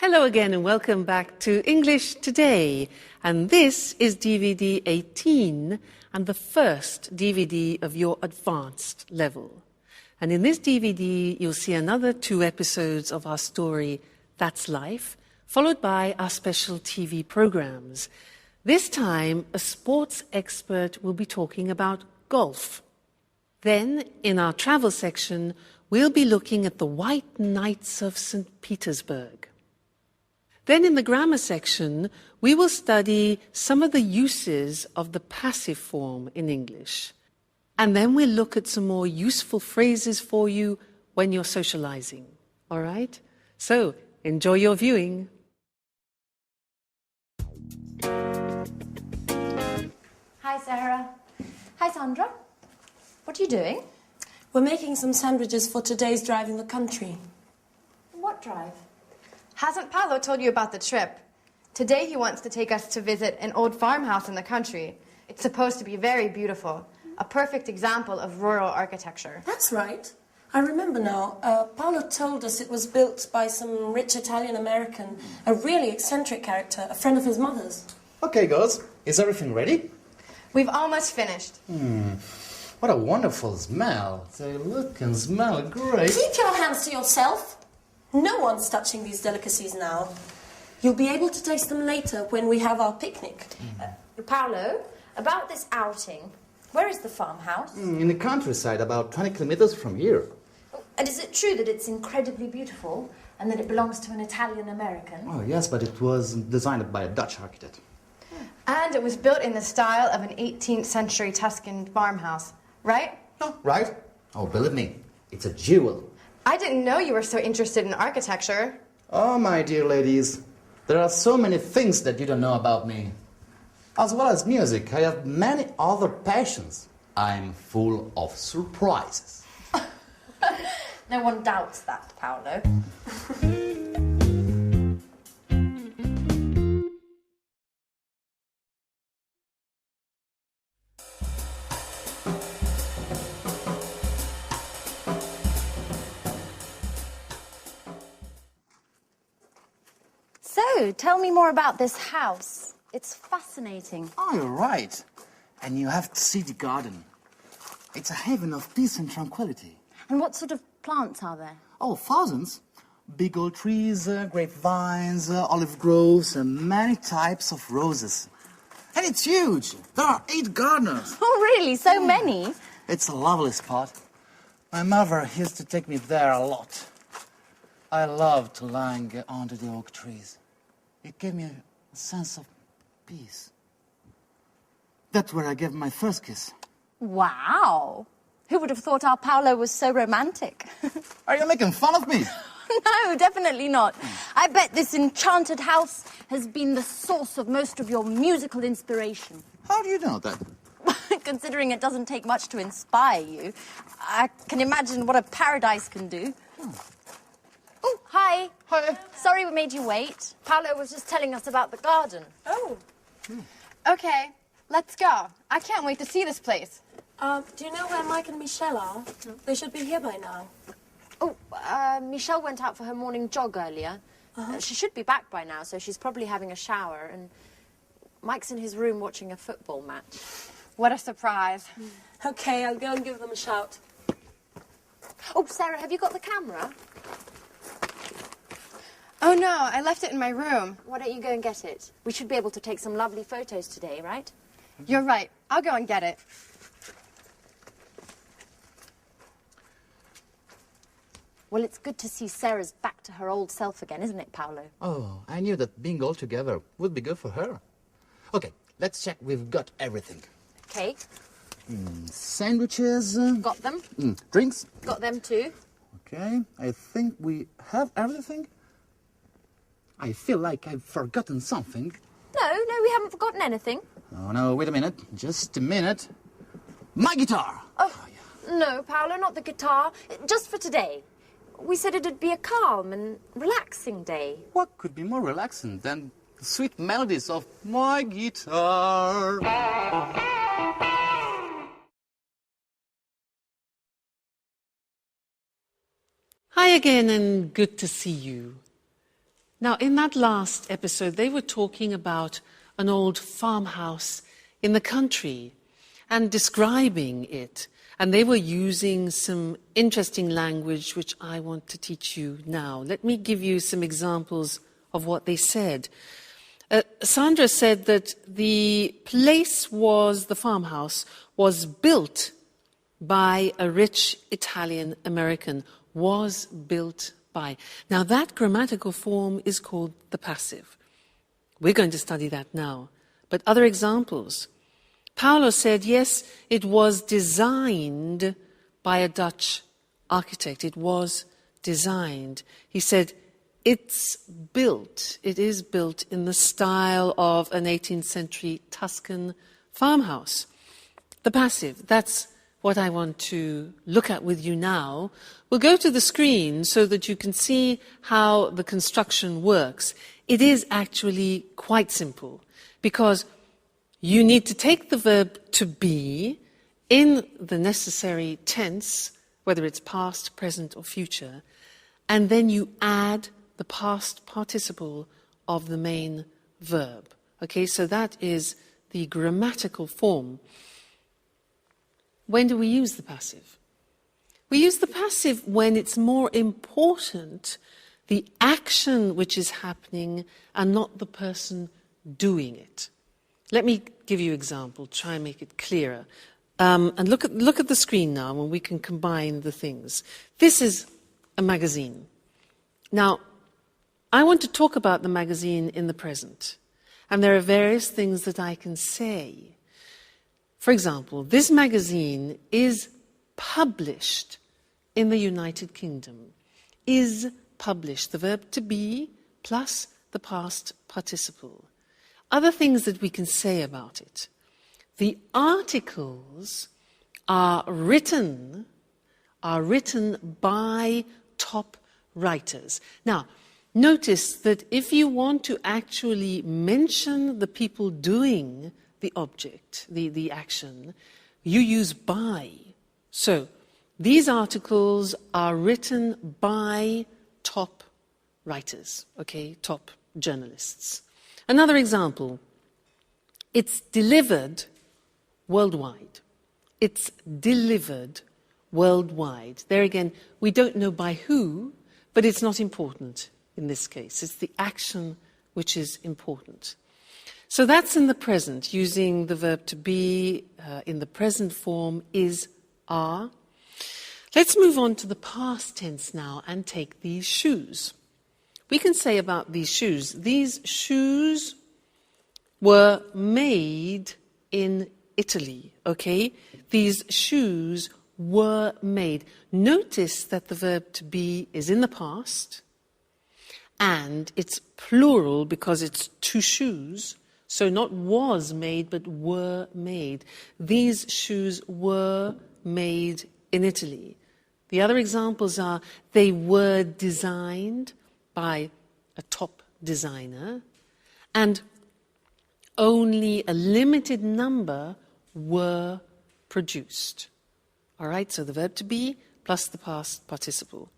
Hello again and welcome back to English Today. And this is DVD 18 and the first DVD of your advanced level. And in this DVD, you'll see another 2 episodes of our story, That's Life, followed by our special TV programs. This time, a sports expert will be talking about golf. Then, in our travel section, we'll be looking at the White Knights of St. Petersburg. Then in the grammar section, we will study some of the uses of the passive form in English. And then we'll look at some more useful phrases for you when you're socializing. All right? So, enjoy your viewing. Hi, Sarah. Hi, Sandra. What are you doing? We're making some sandwiches for today's drive in the country. What drive? Hasn't Paolo told you about the trip? Today he wants to take us to visit an old farmhouse in the country. It's supposed to be very beautiful, a perfect example of rural architecture. That's right. I remember now. Paolo told us it was built by some rich Italian-American, a really eccentric character, a friend of his mother's. Okay, girls. Is everything ready? We've almost finished. What a wonderful smell. They look and smell great. Keep your hands to yourself. No one's touching these delicacies now. You'll be able to taste them later when we have our picnic. Paolo, about this outing, where is the farmhouse? In the countryside, about 20 kilometers from here. And is it true that it's incredibly beautiful and that it belongs to an Italian-American? Oh, yes, but it was designed by a Dutch architect. And it was built in the style of an 18th century Tuscan farmhouse, right? Oh, right? Oh, believe me, it's a jewel. I didn't know you were so interested in architecture. Oh, my dear ladies, there are so many things that you don't know about me. As well as music, I have many other passions. I'm full of surprises. No one doubts that, Paolo. So, tell me more about this house. It's fascinating. Oh, you're right. And you have to see the garden. It's a haven of peace and tranquility. And what sort of plants are there? Oh, thousands. Big old trees, grapevines, olive groves, and many types of roses. And it's huge. There are 8 gardeners. Oh, really? So many? It's a lovely spot. My mother used to take me there a lot. I loved to lying under the oak trees. It gave me a sense of peace. That's where I gave my first kiss. Wow. Who would have thought our Paolo was so romantic? Are you making fun of me? No, definitely not. I bet this enchanted house has been the source of most of your musical inspiration. How do you know that? Considering it doesn't take much to inspire you, I can imagine what a paradise can do. Oh, hi. Hi. Sorry we made you wait. Paolo was just telling us about the garden. Oh. Okay, let's go. I can't wait to see this place. Do you know where Mike and Michelle are? They should be here by now. Oh, Michelle went out for her morning jog earlier. She should be back by now, so she's probably having a shower. And Mike's in his room watching a football match. What a surprise. Okay, I'll go and give them a shout. Oh, Sarah, have you got the camera? Oh no, I left it in my room. Why don't you go and get it? We should be able to take some lovely photos today, right? You're right. I'll go and get it. Well, it's good to see Sarah's back to her old self again, isn't it, Paolo? Oh, I knew that being all together would be good for her. Okay, let's check we've got everything. Okay. Sandwiches. Got them. Drinks. Got them too. Okay, I think we have everything. I feel like I've forgotten something. No, we haven't forgotten anything. Oh, no, wait a minute. Just a minute. My guitar! Oh, no, Paolo, not the guitar. Just for today. We said it'd be a calm and relaxing day. What could be more relaxing than the sweet melodies of my guitar? Hi again and good to see you. Now, in that last episode, they were talking about an old farmhouse in the country and describing it. And they were using some interesting language which I want to teach you now. Let me give you some examples of what they said. Sandra said that the farmhouse was built by a rich Italian American, was built by. Now that grammatical form is called the passive. We're going to study that now. But other examples. Paolo said, yes, it was designed by a Dutch architect. It was designed. He said, it is built in the style of an 18th century Tuscan farmhouse. The passive, that's what I want to look at with you now. We'll go to the screen so that you can see how the construction works. It is actually quite simple because you need to take the verb to be in the necessary tense, whether it's past, present, or future, and then you add the past participle of the main verb. Okay, so that is the grammatical form. When do we use the passive? We use the passive when it's more important the action which is happening and not the person doing it. Let me give you an example, try and make it clearer. And look at the screen now and we can combine the things. This is a magazine. Now, I want to talk about the magazine in the present. And there are various things that I can say. For example, this magazine is published in the United Kingdom. Is published, the verb to be plus the past participle. Other things that we can say about it. The articles are written by top writers. Now, notice that if you want to actually mention the people doing the object, the action, you use by. So, these articles are written by top writers, okay, top journalists. Another example, it's delivered worldwide. It's delivered worldwide. There again, we don't know by who, but it's not important in this case. It's the action which is important. So that's in the present, using the verb to be in the present form is, are. Let's move on to the past tense now and take these shoes. We can say about these shoes were made in Italy, okay? These shoes were made. Notice that the verb to be is in the past, and it's plural because it's two shoes, so not was made, but were made. These shoes were made in Italy. The other examples are they were designed by a top designer, and only a limited number were produced. All right, so the verb to be plus the past participle.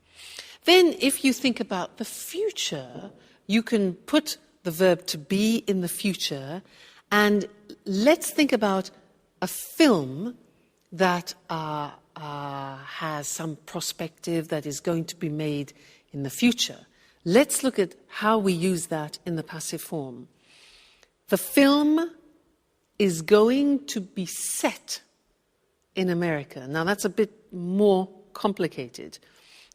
Then if you think about the future, you can put the verb to be in the future, and let's think about a film that has some perspective that is going to be made in the future. Let's look at how we use that in the passive form. The film is going to be set in America. Now that's a bit more complicated.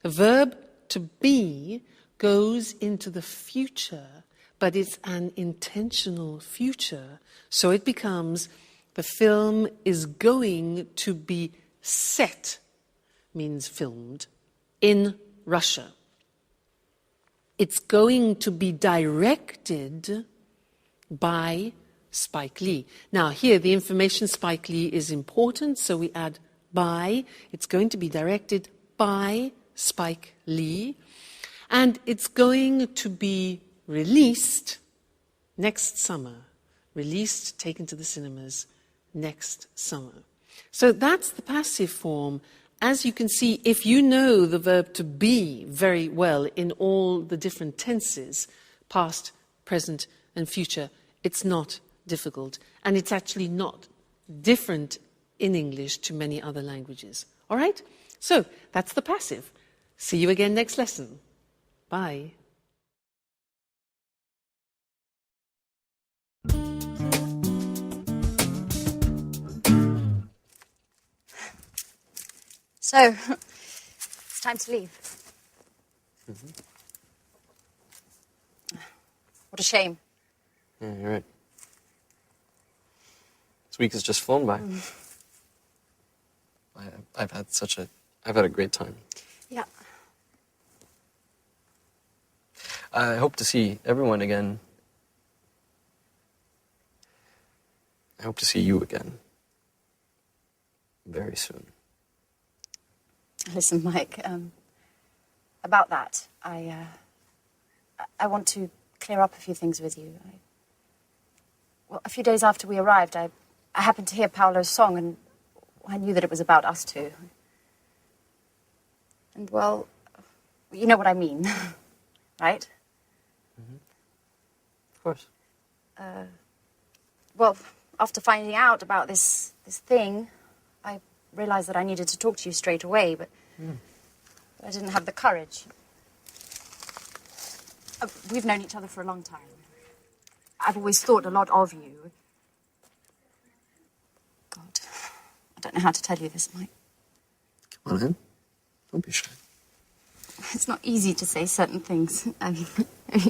The verb to be goes into the future, but it's an intentional future. So it becomes the film is going to be set, means filmed, in Russia. It's going to be directed by Spike Lee. Now here the information Spike Lee is important, so we add by. It's going to be directed by Spike Lee, and it's going to be released next summer. Released, taken to the cinemas next summer. So that's the passive form. As you can see, if you know the verb to be very well in all the different tenses, past, present, and future. It's not difficult, and it's actually not different in English to many other languages. All right? So that's the passive. See you again next lesson. Bye. So, it's time to leave. Mm-hmm. What a shame. Yeah, you're right. This week has just flown by. I've had a great time. Yeah. I hope to see everyone again. I hope to see you again. Very soon. Listen, Mike, about that, I want to clear up a few things with you. Well, a few days after we arrived, I happened to hear Paolo's song, and I knew that it was about us two. And, well, you know what I mean, right? Mm-hmm. Of course. Well, after finding out about this thing, I realized that I needed to talk to you straight away, but I didn't have the courage. We've known each other for a long time. I've always thought a lot of you. God, I don't know how to tell you this, Mike. Come on in. Don't be shy. It's not easy to say certain things. I mean,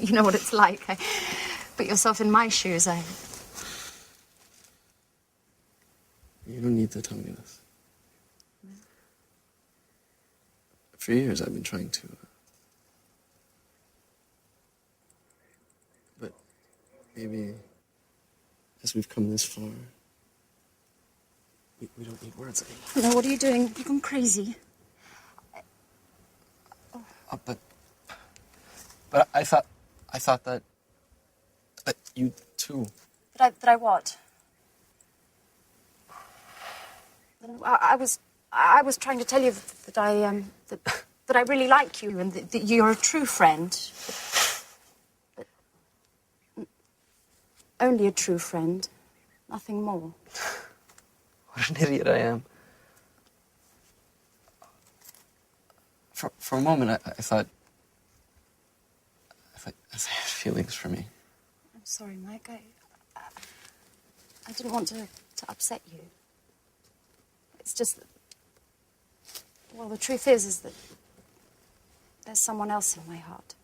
you know what it's like. Put yourself in my shoes. You don't need to tell me this. For years, I've been trying to. But maybe, as we've come this far, we don't need words anymore. No, what are you doing? You've gone crazy. But I thought that you too. That I what? I was trying to tell you that I really like you and that you're a true friend. But only a true friend, nothing more. What an idiot I am. For a moment, I thought you had feelings for me. I'm sorry, Mike. I didn't want to upset you. It's just that, well, the truth is that there's someone else in my heart.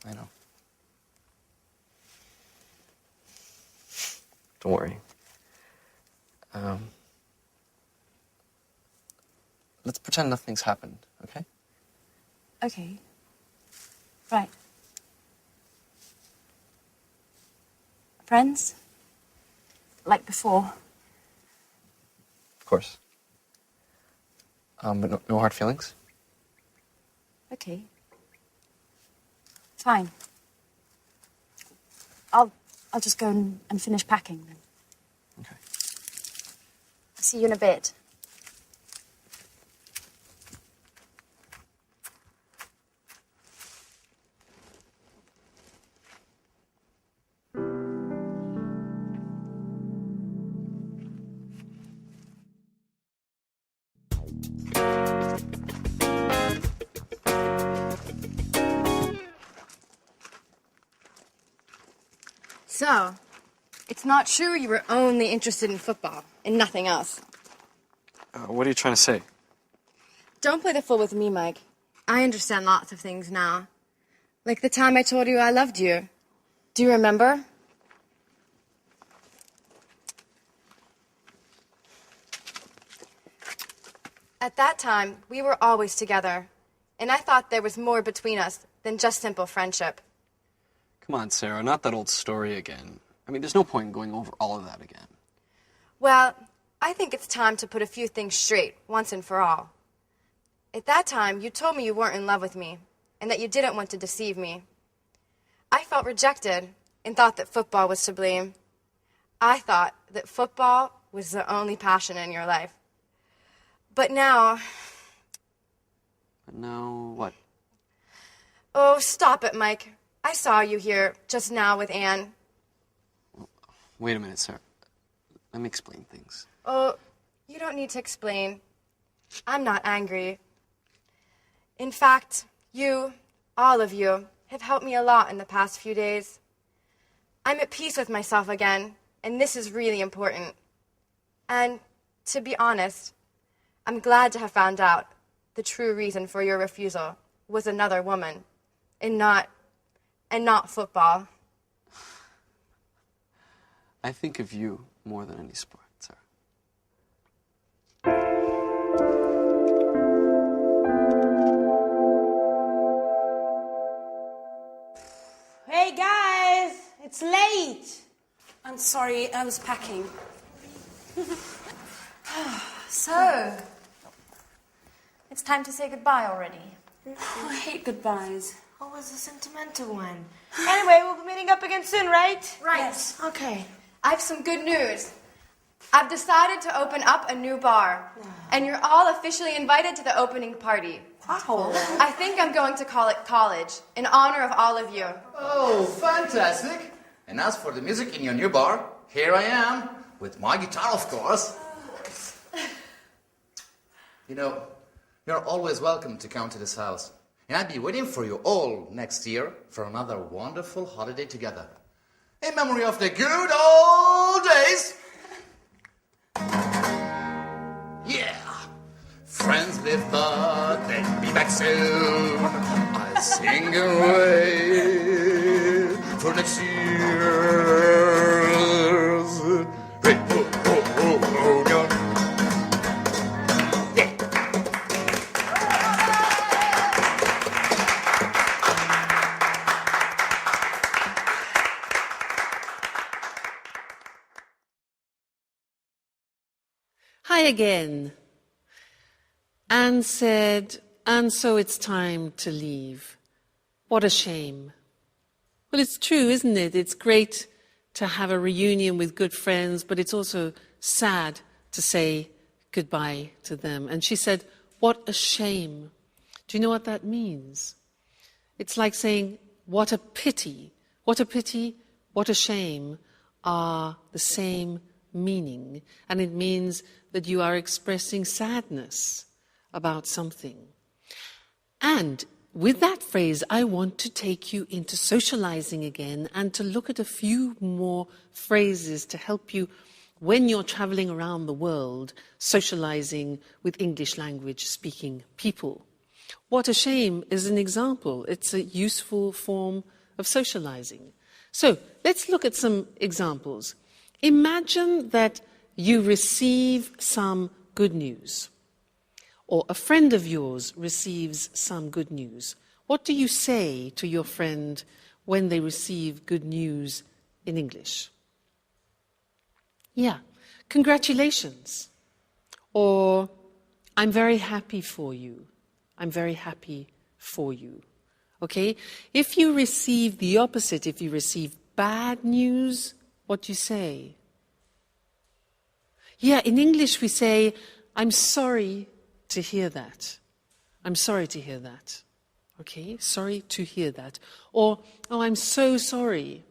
I know. Don't worry. Let's pretend nothing's happened, okay? Okay. Right. Friends? Like before? Of course. But no hard feelings? Okay. Fine. I'll just go and finish packing then. Okay. I'll see you in a bit. So, it's not true you were only interested in football and nothing else. What are you trying to say? Don't play the fool with me, Mike. I understand lots of things now. Like the time I told you I loved you. Do you remember? At that time, we were always together. And I thought there was more between us than just simple friendship. Come on, Sarah, not that old story again. I mean, there's no point in going over all of that again. Well, I think it's time to put a few things straight, once and for all. At that time, you told me you weren't in love with me, and that you didn't want to deceive me. I felt rejected, and thought that football was to blame. I thought that football was the only passion in your life. But now... But now what? Oh, stop it, Mike. I saw you here just now with Anne. Wait a minute, Sarah. Let me explain things. Oh, you don't need to explain. I'm not angry. In fact, you, all of you, have helped me a lot in the past few days. I'm at peace with myself again, and this is really important. And, to be honest, I'm glad to have found out the true reason for your refusal was another woman, and not football. I think of you more than any sport, Sarah. Hey guys, it's late. I'm sorry, I was packing. So, it's time to say goodbye already. Oh, I hate goodbyes. Oh, it was a sentimental one. Anyway, we'll be meeting up again soon, right? Right. Yes. Okay. I have some good news. I've decided to open up a new bar, and you're all officially invited to the opening party. Wow. I think I'm going to call it College, in honor of all of you. Oh, fantastic. And as for the music in your new bar, here I am, with my guitar, of course. You know, you're always welcome to come to this house. And I'll be waiting for you all next year for another wonderful holiday together. In memory of the good old days. Yeah. Friends live but they'll be back soon. I'll sing away for next year's. Hey, oh, oh, oh, oh, yeah. Hi again. Anne said, and so it's time to leave. What a shame. Well, it's true, isn't it? It's great to have a reunion with good friends, but it's also sad to say goodbye to them. And she said, what a shame. Do you know what that means? It's like saying, what a pity. What a pity, what a shame are the same meaning. And it means that you are expressing sadness about something. And with that phrase, I want to take you into socializing again and to look at a few more phrases to help you when you're traveling around the world, socializing with English language speaking people. What a shame is an example. It's a useful form of socializing. So let's look at some examples. Imagine that you receive some good news, or a friend of yours receives some good news. What do you say to your friend when they receive good news in English? Yeah, congratulations. Or, I'm very happy for you. I'm very happy for you. Okay? If you receive the opposite, if you receive bad news, what do you say? Yeah, in English we say, I'm sorry to hear that. I'm sorry to hear that. Okay? Sorry to hear that. Or, oh, I'm so sorry.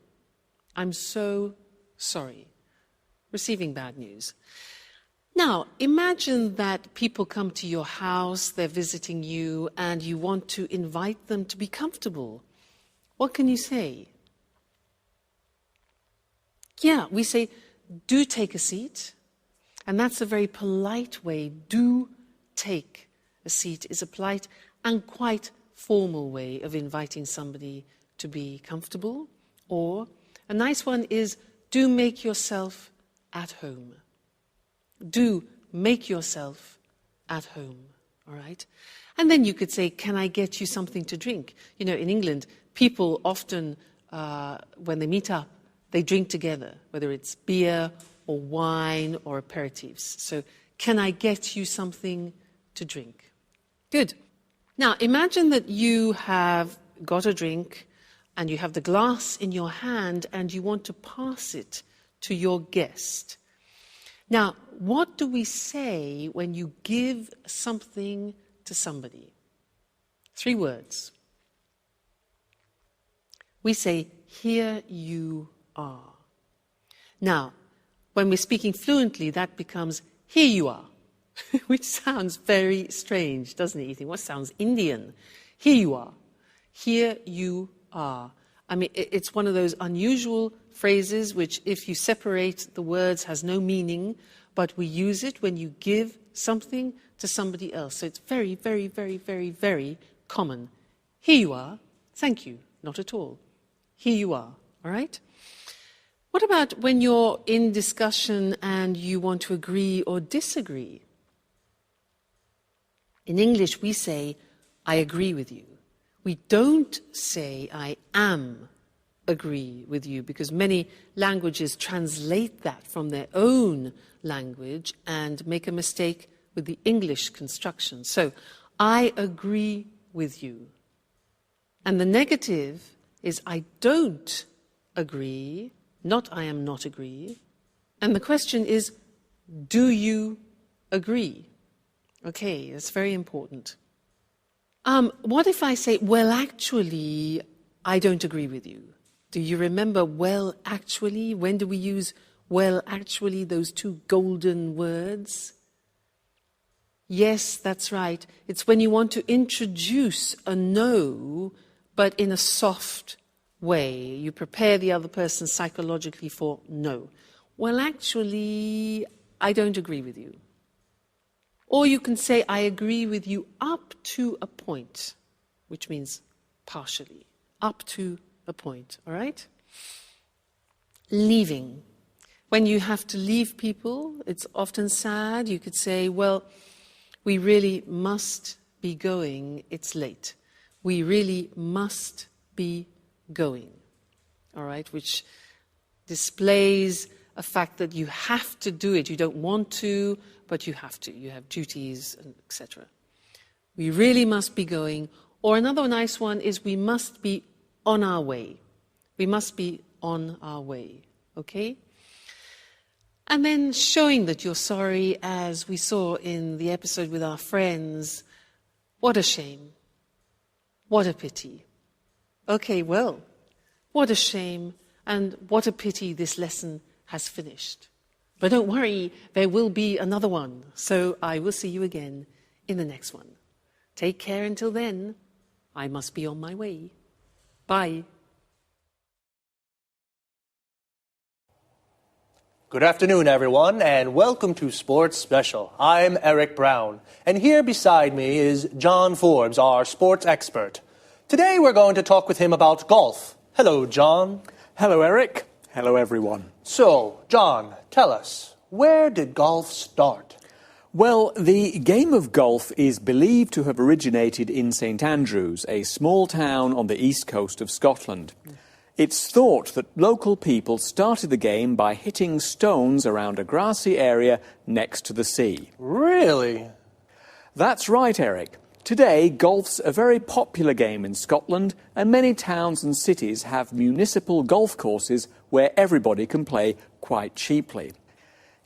I'm so sorry. Receiving bad news. Now, imagine that people come to your house, they're visiting you, and you want to invite them to be comfortable. What can you say? Yeah, we say, do take a seat. And that's a very polite way. Do take a seat is a polite and quite formal way of inviting somebody to be comfortable. Or a nice one is, do make yourself at home. Do make yourself at home, all right? And then you could say, can I get you something to drink? You know, in England, people often, when they meet up, they drink together, whether it's beer or wine or aperitifs. So, can I get you something to drink? Good. Now, imagine that you have got a drink and you have the glass in your hand and you want to pass it to your guest. Now, what do we say when you give something to somebody? 3 words. we say, here you are. Now, when we're speaking fluently, that becomes, here you are, which sounds very strange, doesn't it? You think, what sounds Indian? Here you are. Here you are. I mean, it's one of those unusual phrases which, if you separate the words, has no meaning, but we use it when you give something to somebody else. So it's very, very, very, very, very common. Here you are. Thank you. Not at all. Here you are. All right? What about when you're in discussion and you want to agree or disagree? In English, we say, I agree with you. We don't say, I am agree with you, because many languages translate that from their own language and make a mistake with the English construction. So, I agree with you. And the negative is, I don't agree, not I am not agree. And the question is, do you agree? Okay, that's very important. What if I say, well, actually, I don't agree with you? Do you remember well, actually? When do we use well, actually, those two golden words? Yes, that's right. It's when you want to introduce a no, but in a soft way. You prepare the other person psychologically for no. Well, actually, I don't agree with you. Or you can say, I agree with you up to a point, which means partially, up to a point, all right? Leaving. When you have to leave people, it's often sad. You could say, well, we really must be going. It's late. We really must be going, all right? Which displays a fact that you have to do it. You don't want to, but you have to. You have duties, etc. We really must be going. Or another nice one is, we must be on our way. We must be on our way, okay? And then showing that you're sorry, as we saw in the episode with our friends. What a shame. What a pity. Okay, well, what a shame and what a pity this lesson has finished. But don't worry, there will be another one. So I will see you again in the next one. Take care until then. I must be on my way. Bye. Good afternoon, everyone, and welcome to Sports Special. I'm Eric Brown, and here beside me is John Forbes, our sports expert. Today we're going to talk with him about golf. Hello, John. Hello, Eric. Hello, everyone. So, John, tell us, where did golf start? Well, the game of golf is believed to have originated in St Andrews, a small town on the east coast of Scotland. It's thought that local people started the game by hitting stones around a grassy area next to the sea. Really? That's right, Eric. Today, golf's a very popular game in Scotland, and many towns and cities have municipal golf courses where everybody can play quite cheaply.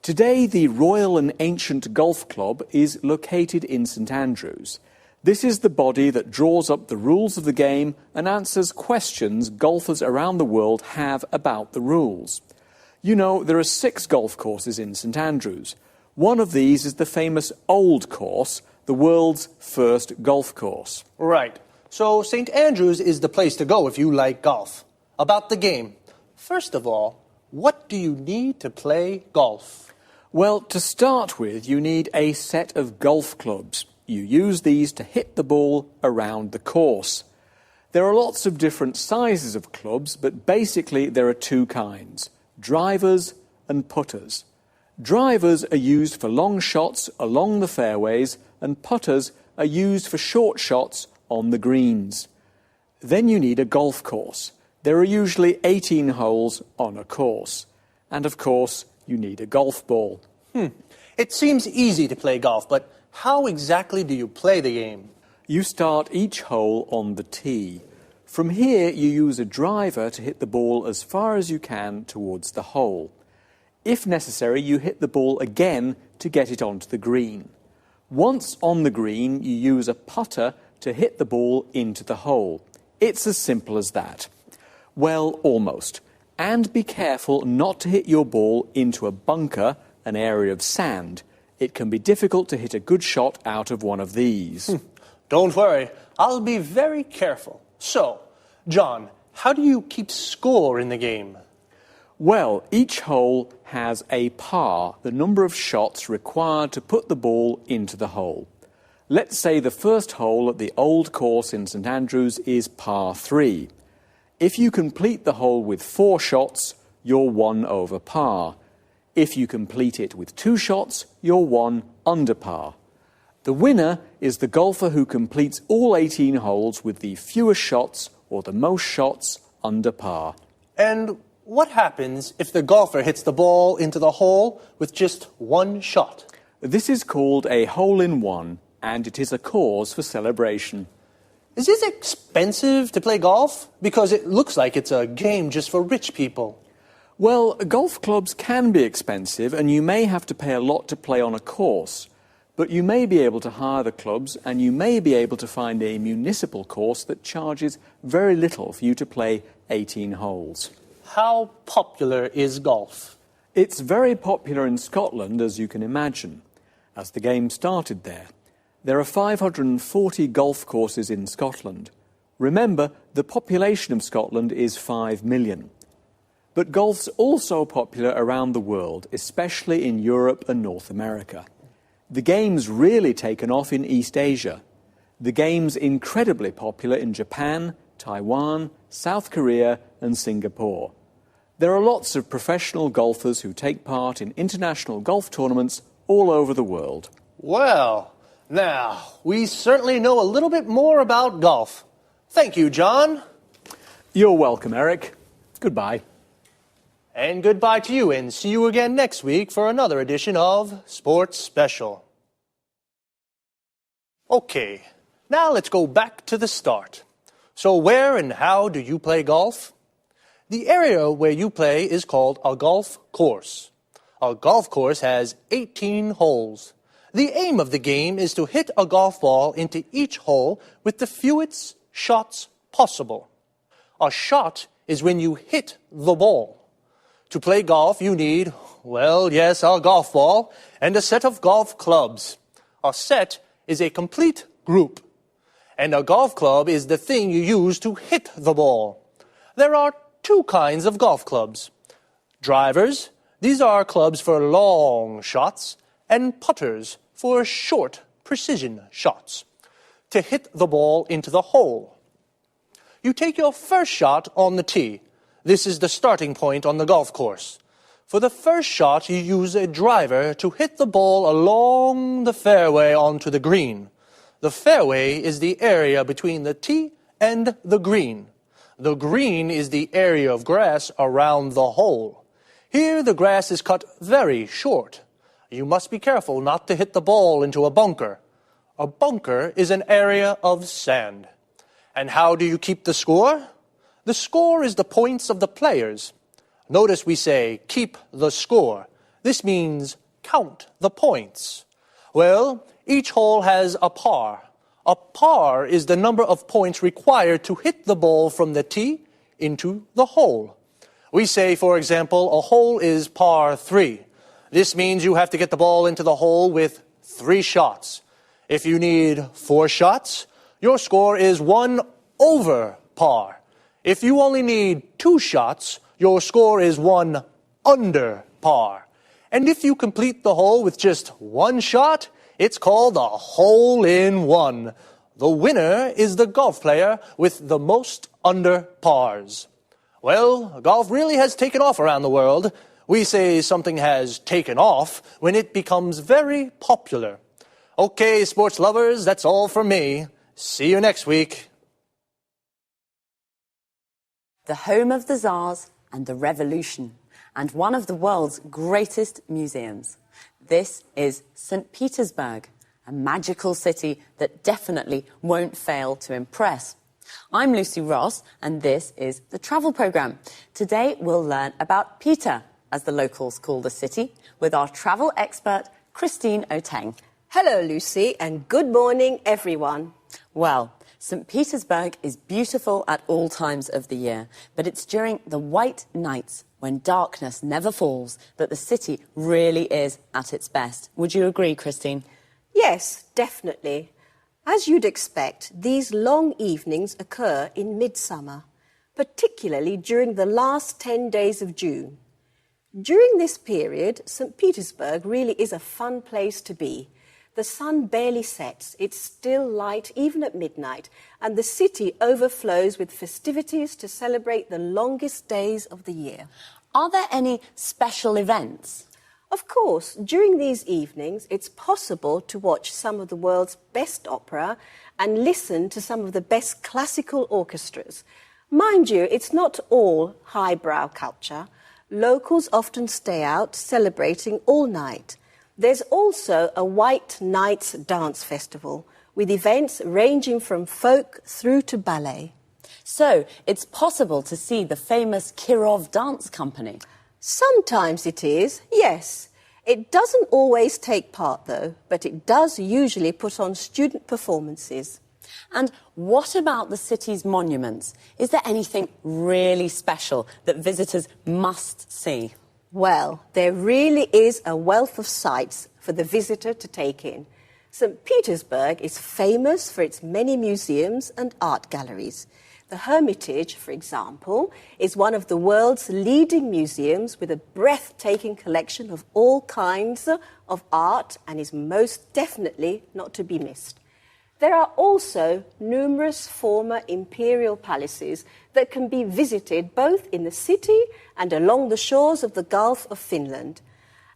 Today, the Royal and Ancient Golf Club is located in St Andrews. This is the body that draws up the rules of the game and answers questions golfers around the world have about the rules. You know, there are 6 golf courses in St Andrews. One of these is the famous Old Course, the world's first golf course. Right. So St Andrews is the place to go if you like golf. About the game. First of all, what do you need to play golf? Well, to start with, you need a set of golf clubs. You use these to hit the ball around the course. There are lots of different sizes of clubs, but basically there are 2 kinds, drivers and putters. Drivers are used for long shots along the fairways, and putters are used for short shots on the greens. Then you need a golf course. There are usually 18 holes on a course. And of course, you need a golf ball. It seems easy to play golf, but how exactly do you play the game? You start each hole on the tee. From here, you use a driver to hit the ball as far as you can towards the hole. If necessary, you hit the ball again to get it onto the green. Once on the green, you use a putter to hit the ball into the hole. It's as simple as that. Well, almost. And be careful not to hit your ball into a bunker, an area of sand. It can be difficult to hit a good shot out of one of these. Don't worry, I'll be very careful. So, John, how do you keep score in the game? Well, each hole has a par, the number of shots required to put the ball into the hole. Let's say the first hole at the old course in St Andrews is par 3. If you complete the hole with 4 shots, you're 1 over par. If you complete it with 2 shots, you're 1 under par. The winner is the golfer who completes all 18 holes with the fewest shots or the most shots under par. And what happens if the golfer hits the ball into the hole with just 1 shot? This is called a hole-in-one, and it is a cause for celebration. Is it expensive to play golf? Because it looks like it's a game just for rich people. Well, golf clubs can be expensive, and you may have to pay a lot to play on a course. But you may be able to hire the clubs, and you may be able to find a municipal course that charges very little for you to play 18 holes. How popular is golf? It's very popular in Scotland, as you can imagine, as the game started there. There are 540 golf courses in Scotland. Remember, the population of Scotland is 5 million. But golf's also popular around the world, especially in Europe and North America. The game's really taken off in East Asia. The game's incredibly popular in Japan, Taiwan, South Korea and Singapore. There are lots of professional golfers who take part in international golf tournaments all over the world. Well, now, we certainly know a little bit more about golf. Thank you, John. You're welcome, Eric. Goodbye. And goodbye to you, and see you again next week for another edition of Sports Special. Okay, now let's go back to the start. So where and how do you play golf? The area where you play is called a golf course. A golf course has 18 holes. The aim of the game is to hit a golf ball into each hole with the fewest shots possible. A shot is when you hit the ball. To play golf, you need, well, yes, a golf ball and a set of golf clubs. A set is a complete group. And a golf club is the thing you use to hit the ball. There are 2 kinds of golf clubs. Drivers, these are clubs for long shots, and putters for short precision shots, to hit the ball into the hole. You take your first shot on the tee. This is the starting point on the golf course. For the first shot, you use a driver to hit the ball along the fairway onto the green. The fairway is the area between the tee and the green. The green is the area of grass around the hole. Here, the grass is cut very short. You must be careful not to hit the ball into a bunker. A bunker is an area of sand. And how do you keep the score? The score is the points of the players. Notice we say, keep the score. This means count the points. Well, each hole has a par. A par is the number of points required to hit the ball from the tee into the hole. We say, for example, a hole is par 3. This means you have to get the ball into the hole with 3 shots. If you need 4 shots, your score is 1 over par. If you only need 2 shots, your score is 1 under par. And if you complete the hole with just 1 shot, it's called a hole-in-one. The winner is the golf player with the most under pars. Well, golf really has taken off around the world. We say something has taken off when it becomes very popular. Okay, sports lovers, that's all from me. See you next week. The home of the Tsars and the Revolution, and one of the world's greatest museums. This is St. Petersburg, a magical city that definitely won't fail to impress. I'm Lucy Ross, and this is the travel programme. Today we'll learn about Peter, as the locals call the city, with our travel expert, Christine Oteng. Hello, Lucy, and good morning, everyone. Well, St. Petersburg is beautiful at all times of the year, but it's during the white nights when darkness never falls that the city really is at its best. Would you agree, Christine? Yes, definitely. As you'd expect, these long evenings occur in midsummer, particularly during the last 10 days of June. During this period, St. Petersburg really is a fun place to be. The sun barely sets, it's still light even at midnight, and the city overflows with festivities to celebrate the longest days of the year. Are there any special events? Of course, during these evenings, it's possible to watch some of the world's best opera and listen to some of the best classical orchestras. Mind you, it's not all highbrow culture. Locals often stay out celebrating all night. There's also a White Nights Dance Festival, with events ranging from folk through to ballet. So, it's possible to see the famous Kirov Dance Company? Sometimes it is, yes. It doesn't always take part, though, but it does usually put on student performances. And what about the city's monuments? Is there anything really special that visitors must see? Well, there really is a wealth of sights for the visitor to take in. St. Petersburg is famous for its many museums and art galleries. The Hermitage, for example, is one of the world's leading museums with a breathtaking collection of all kinds of art and is most definitely not to be missed. There are also numerous former imperial palaces that can be visited both in the city and along the shores of the Gulf of Finland.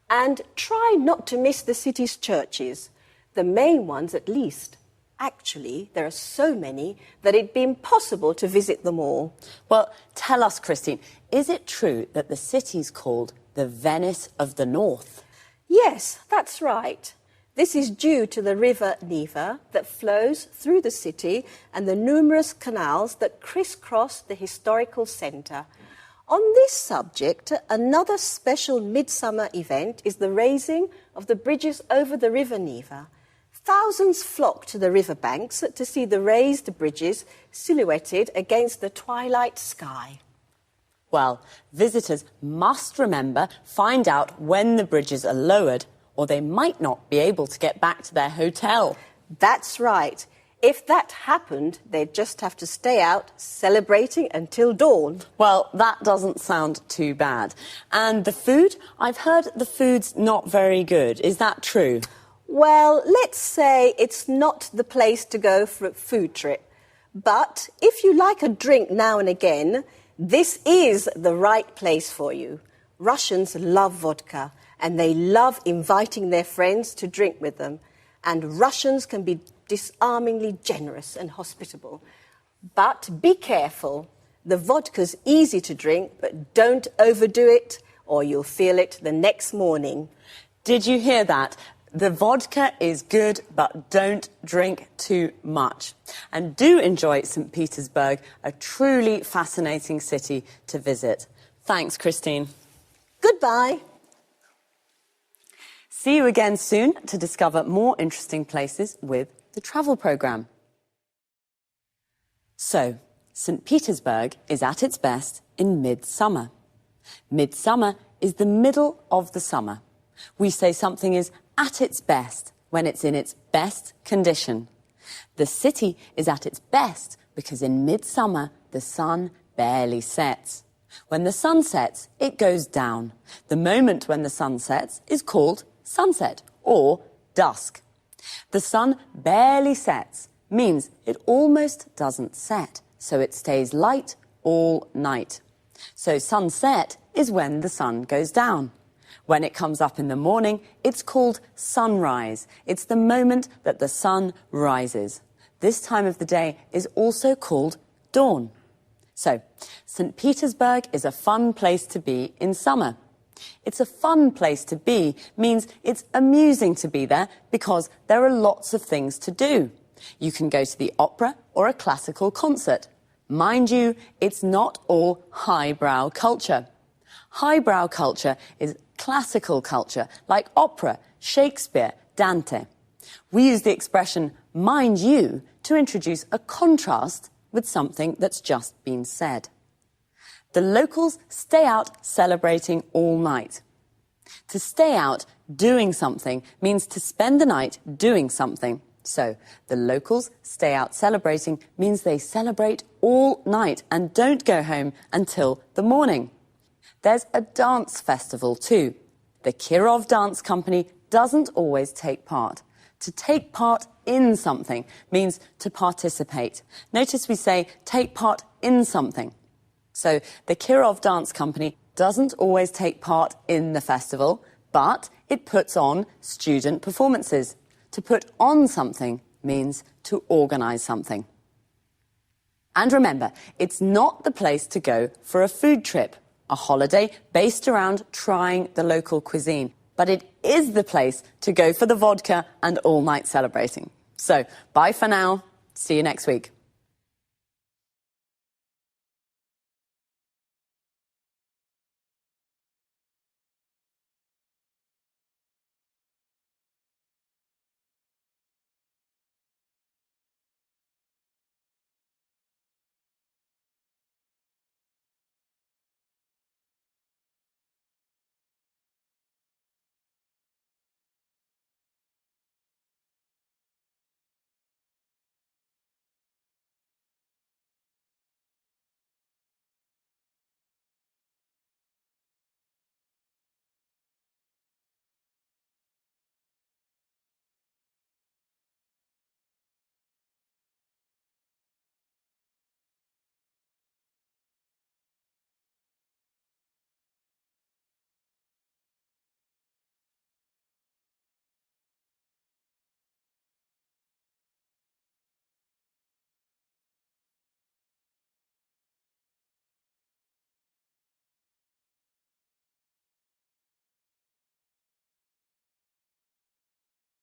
And try not to miss the city's churches, the main ones at least. Actually, there are so many that it'd be impossible to visit them all. Well, tell us, Christine, is it true that the city's called the Venice of the North? Yes, that's right. This is due to the river Neva that flows through the city and the numerous canals that crisscross the historical centre. On this subject, another special midsummer event is the raising of the bridges over the river Neva. Thousands flock to the riverbanks to see the raised bridges silhouetted against the twilight sky. Well, visitors must find out when the bridges are lowered, or they might not be able to get back to their hotel. That's right. If that happened, they'd just have to stay out celebrating until dawn. Well, that doesn't sound too bad. And the food? I've heard the food's not very good. Is that true? Well, let's say it's not the place to go for a food trip. But if you like a drink now and again, this is the right place for you. Russians love vodka, and they love inviting their friends to drink with them. And Russians can be disarmingly generous and hospitable. But be careful. The vodka's easy to drink, but don't overdo it, or you'll feel it the next morning. Did you hear that? The vodka is good, but don't drink too much. And do enjoy St. Petersburg, a truly fascinating city to visit. Thanks, Christine. Goodbye. See you again soon to discover more interesting places with the travel programme. So, St. Petersburg is at its best in midsummer. Midsummer is the middle of the summer. We say something is at its best when it's in its best condition. The city is at its best because in midsummer the sun barely sets. When the sun sets, it goes down. The moment when the sun sets is called sunset or dusk. The sun barely sets means it almost doesn't set, so it stays light all night. So sunset is when the sun goes down. When it comes up in the morning, it's called sunrise. It's the moment that the sun rises. This time of the day is also called dawn. So, St. Petersburg is a fun place to be in summer. It's a fun place to be means it's amusing to be there because there are lots of things to do. You can go to the opera or a classical concert. Mind you, it's not all highbrow culture. Highbrow culture is classical culture, like opera, Shakespeare, Dante. We use the expression mind you to introduce a contrast with something that's just been said. The locals stay out celebrating all night. To stay out doing something means to spend the night doing something. So, the locals stay out celebrating means they celebrate all night and don't go home until the morning. There's a dance festival too. The Kirov Dance Company doesn't always take part. To take part in something means to participate. Notice we say take part in something. So, the Kirov Dance Company doesn't always take part in the festival, but it puts on student performances. To put on something means to organise something. And remember, it's not the place to go for a food trip, a holiday based around trying the local cuisine. But it is the place to go for the vodka and all-night celebrating. So, bye for now. See you next week.